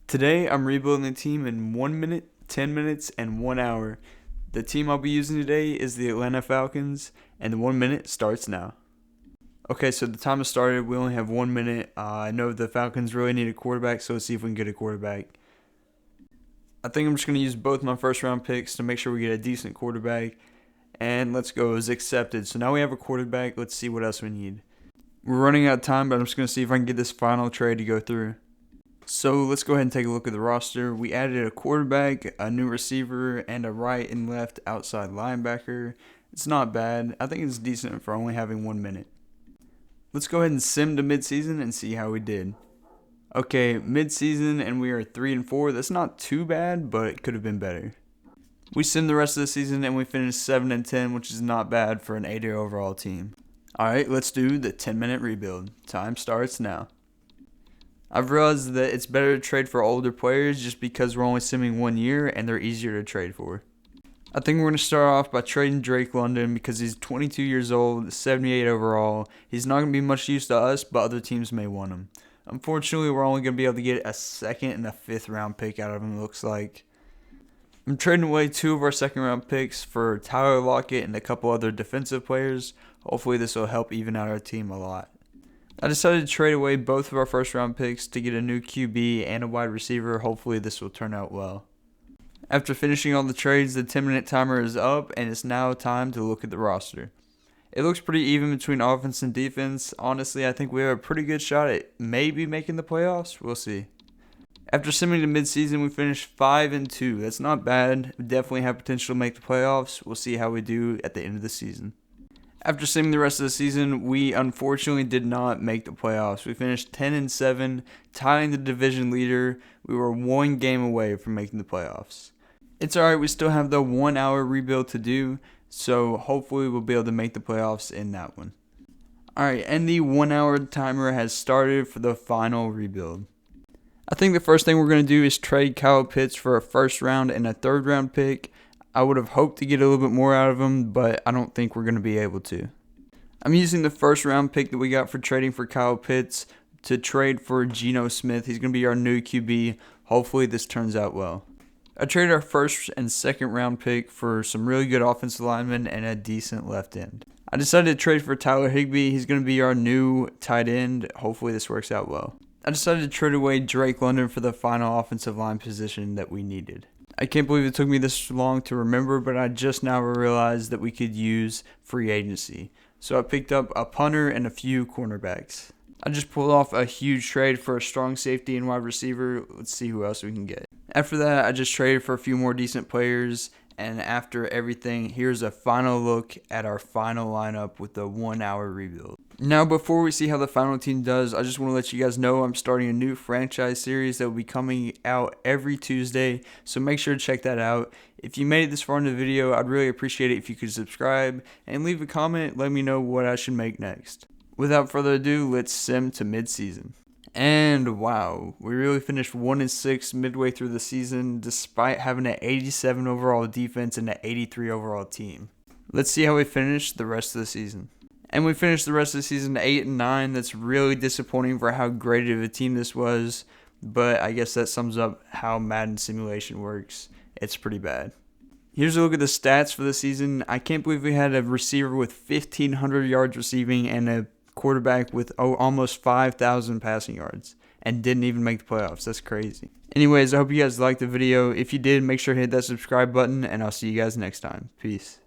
Today, I'm rebuilding the team in 1 minute, 10 minutes, and 1 hour. The team I'll be using today is the Atlanta Falcons, and the 1 minute starts now. Okay, so the time has started. We only have 1 minute. I know the Falcons really need a quarterback, so let's see if we can get a quarterback. I think I'm just going to use both my first round picks to make sure we get a decent quarterback. And let's go. It was accepted. So now we have a quarterback. Let's see what else we need. We're running out of time, but I'm just going to see if I can get this final trade to go through. So let's go ahead and take a look at the roster. We added a quarterback, a new receiver, and a right and left outside linebacker. It's not bad. I think it's decent for only having 1 minute. Let's go ahead and sim to midseason and see how we did. Okay, midseason and we are 3-4. That's not too bad, but it could have been better. We simmed the rest of the season and we finished 7-10, which is not bad for an 80 overall team. Alright, let's do the 10-minute rebuild. Time starts now. I've realized that it's better to trade for older players just because we're only simming 1 year and they're easier to trade for. I think we're going to start off by trading Drake London because he's 22 years old, 78 overall. He's not going to be much use to us, but other teams may want him. Unfortunately, we're only going to be able to get a second and a fifth round pick out of him, it looks like. I'm trading away 2 of our second round picks for Tyler Lockett and a couple other defensive players. Hopefully this will help even out our team a lot. I decided to trade away both of our first round picks to get a new QB and a wide receiver. Hopefully this will turn out well. After finishing all the trades, the 10-minute timer is up and it's now time to look at the roster. It looks pretty even between offense and defense. Honestly, I think we have a pretty good shot at maybe making the playoffs. We'll see. After simming to midseason, we finished 5-2. That's not bad. We definitely have potential to make the playoffs. We'll see how we do at the end of the season. After simming the rest of the season, we unfortunately did not make the playoffs. We finished 10-7, tying the division leader. We were 1 game away from making the playoffs. It's alright, we still have the 1 hour rebuild to do, so hopefully we'll be able to make the playoffs in that one. Alright, and the 1 hour timer has started for the final rebuild. I think the first thing we're going to do is trade Kyle Pitts for a first round and a third round pick. I would have hoped to get a little bit more out of him, but I don't think we're going to be able to. I'm using the first round pick that we got for trading for Kyle Pitts to trade for Geno Smith. He's going to be our new QB. Hopefully this turns out well. I traded our first and second round pick for some really good offensive linemen and a decent left end. I decided to trade for Tyler Higbee. He's going to be our new tight end. Hopefully this works out well. I decided to trade away Drake London for the final offensive line position that we needed. I can't believe it took me this long to remember, but I just now realized that we could use free agency. So I picked up a punter and a few cornerbacks. I just pulled off a huge trade for a strong safety and wide receiver. Let's see who else we can get. After that, I just traded for a few more decent players. And after everything, here's a final look at our final lineup with the 1 hour rebuild. Now, before we see how the final team does, I just want to let you guys know I'm starting a new franchise series that will be coming out every Tuesday, so make sure to check that out. If you made it this far in the video, I'd really appreciate it if you could subscribe and leave a comment. Let me know what I should make next. Without further ado, let's sim to midseason. And wow, we really finished 1-6 midway through the season despite having an 87 overall defense and an 83 overall team. Let's see how we finish the rest of the season. And we finished the rest of the season 8-9. That's really disappointing for how great of a team this was, but I guess that sums up how Madden simulation works. It's pretty bad. Here's a look at the stats for the season. I can't believe we had a receiver with 1,500 yards receiving and a quarterback with almost 5,000 passing yards and didn't even make the playoffs. That's crazy. Anyways, I hope you guys liked the video. If you did, make sure to hit that subscribe button and I'll see you guys next time. Peace.